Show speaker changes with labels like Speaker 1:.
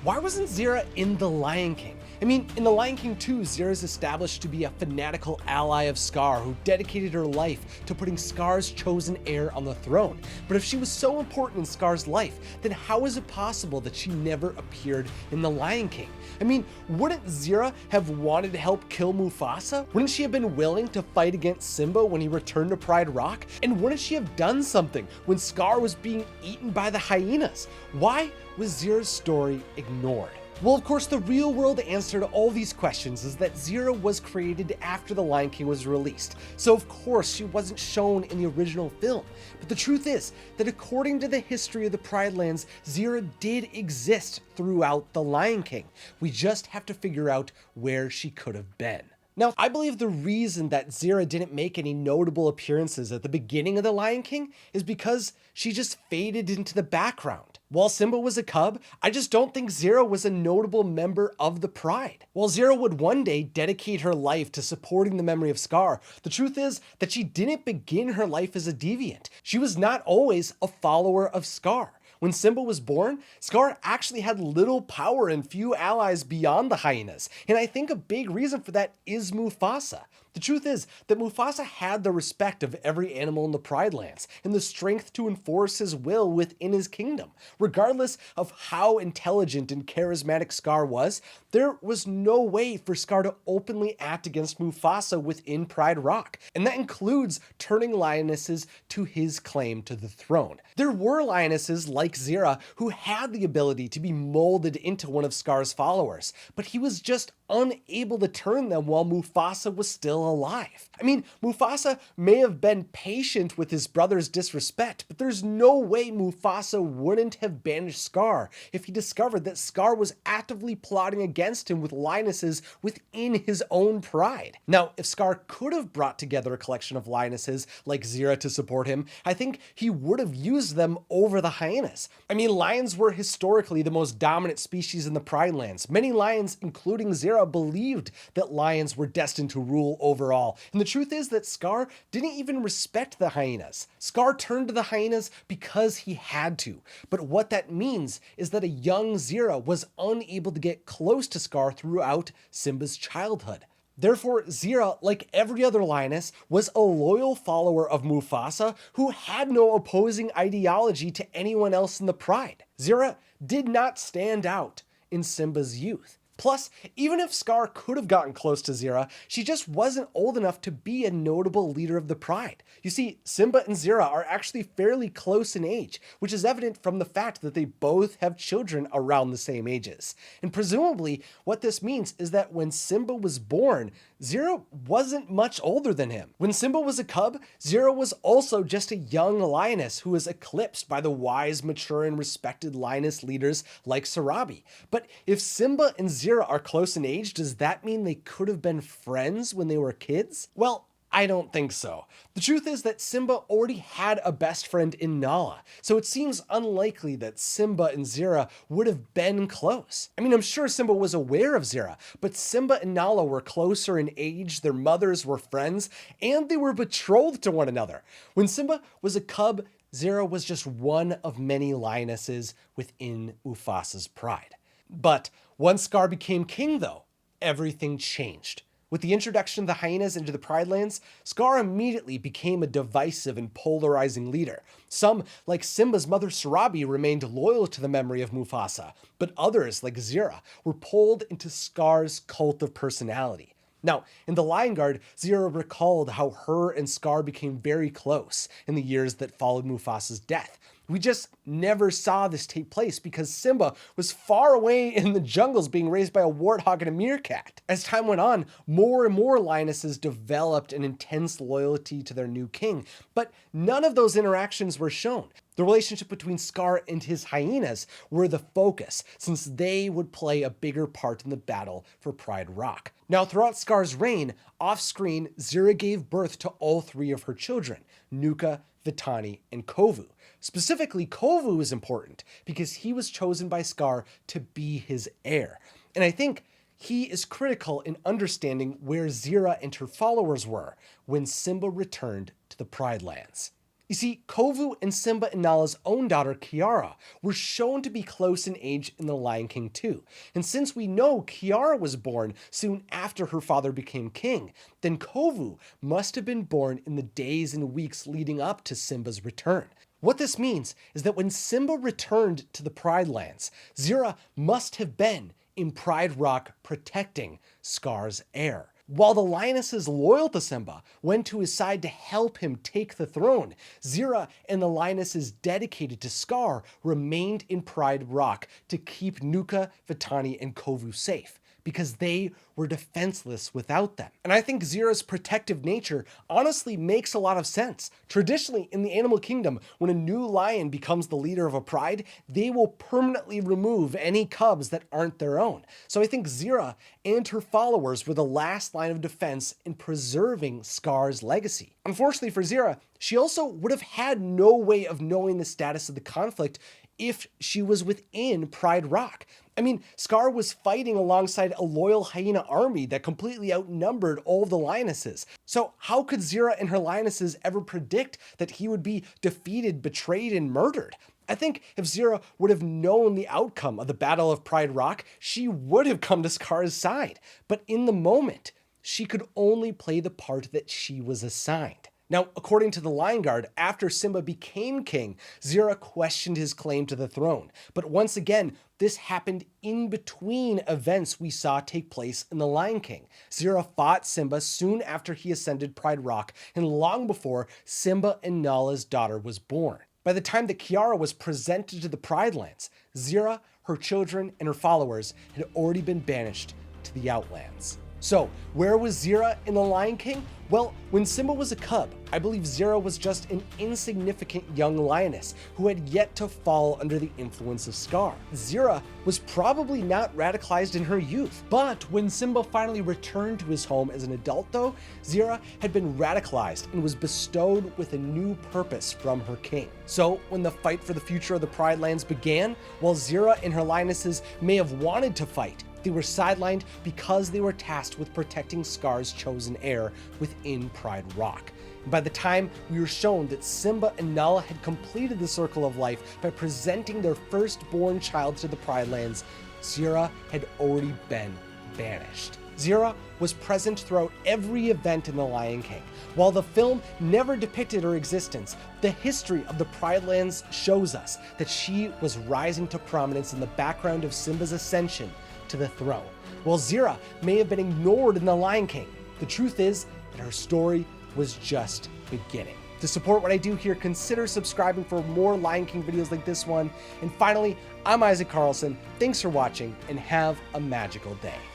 Speaker 1: Why wasn't Zira in The Lion King? I mean, in The Lion King 2, Zira is established to be a fanatical ally of Scar who dedicated her life to putting Scar's chosen heir on the throne. But if she was so important in Scar's life, then how is it possible that she never appeared in The Lion King? I mean, wouldn't Zira have wanted to help kill Mufasa? Wouldn't she have been willing to fight against Simba when he returned to Pride Rock? And wouldn't she have done something when Scar was being eaten by the hyenas? Why was Zira's story ignored? Well, of course, the real world answer to all these questions is that Zira was created after The Lion King was released, so of course she wasn't shown in the original film. But the truth is that according to the history of the Pride Lands, Zira did exist throughout The Lion King. We just have to figure out where she could have been. Now, I believe the reason that Zira didn't make any notable appearances at the beginning of The Lion King is because she just faded into the background. While Simba was a cub, I just don't think Zira was a notable member of the Pride. While Zira would one day dedicate her life to supporting the memory of Scar, the truth is that she didn't begin her life as a deviant. She was not always a follower of Scar. When Simba was born, Scar actually had little power and few allies beyond the hyenas, and I think a big reason for that is Mufasa. The truth is that Mufasa had the respect of every animal in the Pride Lands and the strength to enforce his will within his kingdom. Regardless of how intelligent and charismatic Scar was, there was no way for Scar to openly act against Mufasa within Pride Rock, and that includes turning lionesses to his claim to the throne. There were lionesses like Zira who had the ability to be molded into one of Scar's followers, but he was just unable to turn them while Mufasa was still alive. I mean, Mufasa may have been patient with his brother's disrespect, but there's no way Mufasa wouldn't have banished Scar if he discovered that Scar was actively plotting against him with lionesses within his own pride. Now, if Scar could have brought together a collection of lionesses like Zira to support him, I think he would have used them over the hyenas. I mean, lions were historically the most dominant species in the Pride Lands. Many lions, including Zira, believed that lions were destined to rule overall. And the truth is that Scar didn't even respect the hyenas. Scar turned to the hyenas because he had to. But what that means is that a young Zira was unable to get close to Scar throughout Simba's childhood. Therefore, Zira, like every other lioness, was a loyal follower of Mufasa who had no opposing ideology to anyone else in the Pride. Zira did not stand out in Simba's youth. Plus, even if Scar could have gotten close to Zira, she just wasn't old enough to be a notable leader of the Pride. You see, Simba and Zira are actually fairly close in age, which is evident from the fact that they both have children around the same ages. And presumably, what this means is that when Simba was born, Zira wasn't much older than him. When Simba was a cub, Zira was also just a young lioness who was eclipsed by the wise, mature, and respected lioness leaders like Sarabi. But if Simba and Zira are close in age, does that mean they could have been friends when they were kids? Well, I don't think so. The truth is that Simba already had a best friend in Nala, so it seems unlikely that Simba and Zira would have been close. I mean, I'm sure Simba was aware of Zira, but Simba and Nala were closer in age, their mothers were friends, and they were betrothed to one another. When Simba was a cub, Zira was just one of many lionesses within Mufasa's pride. But once Scar became king, though, everything changed. With the introduction of the hyenas into the Pride Lands, Scar immediately became a divisive and polarizing leader. Some, like Simba's mother Sarabi, remained loyal to the memory of Mufasa, but others, like Zira, were pulled into Scar's cult of personality. Now, in The Lion Guard, Zira recalled how her and Scar became very close in the years that followed Mufasa's death. We just never saw this take place because Simba was far away in the jungles being raised by a warthog and a meerkat. As time went on, more and more lionesses developed an intense loyalty to their new king, but none of those interactions were shown. The relationship between Scar and his hyenas were the focus, since they would play a bigger part in the battle for Pride Rock. Now, throughout Scar's reign, off-screen, Zira gave birth to all three of her children, Nuka, Vitani, and Kovu. Specifically, Kovu is important because he was chosen by Scar to be his heir. And I think he is critical in understanding where Zira and her followers were when Simba returned to the Pride Lands. You see, Kovu and Simba and Nala's own daughter, Kiara, were shown to be close in age in The Lion King too. And since we know Kiara was born soon after her father became king, then Kovu must have been born in the days and weeks leading up to Simba's return. What this means is that when Simba returned to the Pride Lands, Zira must have been in Pride Rock protecting Scar's heir. While the lionesses loyal to Simba went to his side to help him take the throne, Zira and the lionesses dedicated to Scar remained in Pride Rock to keep Nuka, Vitani, and Kovu safe, because they were defenseless without them. And I think Zira's protective nature honestly makes a lot of sense. Traditionally, in the animal kingdom, when a new lion becomes the leader of a pride, they will permanently remove any cubs that aren't their own. So I think Zira and her followers were the last line of defense in preserving Scar's legacy. Unfortunately for Zira, she also would have had no way of knowing the status of the conflict if she was within Pride Rock. I mean, Scar was fighting alongside a loyal hyena army that completely outnumbered all of the lionesses. So how could Zira and her lionesses ever predict that he would be defeated, betrayed, and murdered? I think if Zira would have known the outcome of the Battle of Pride Rock, she would have come to Scar's side. But in the moment, she could only play the part that she was assigned. Now, according to the Lion Guard, after Simba became king, Zira questioned his claim to the throne. But once again, this happened in between events we saw take place in The Lion King. Zira fought Simba soon after he ascended Pride Rock, and long before Simba and Nala's daughter was born. By the time that Kiara was presented to the Pride Lands, Zira, her children, and her followers had already been banished to the Outlands. So, where was Zira in The Lion King? Well, when Simba was a cub, I believe Zira was just an insignificant young lioness who had yet to fall under the influence of Scar. Zira was probably not radicalized in her youth, but when Simba finally returned to his home as an adult though, Zira had been radicalized and was bestowed with a new purpose from her king. So when the fight for the future of the Pride Lands began, while Zira and her lionesses may have wanted to fight, they were sidelined because they were tasked with protecting Scar's chosen heir within Pride Rock. And by the time we were shown that Simba and Nala had completed the circle of life by presenting their firstborn child to the Pride Lands, Zira had already been banished. Zira was present throughout every event in The Lion King. While the film never depicted her existence, the history of the Pride Lands shows us that she was rising to prominence in the background of Simba's ascension to the throne. While Zira may have been ignored in The Lion King, the truth is that her story was just beginning. To support what I do here, consider subscribing for more Lion King videos like this one. And finally, I'm Isaac Carlson. Thanks for watching and have a magical day.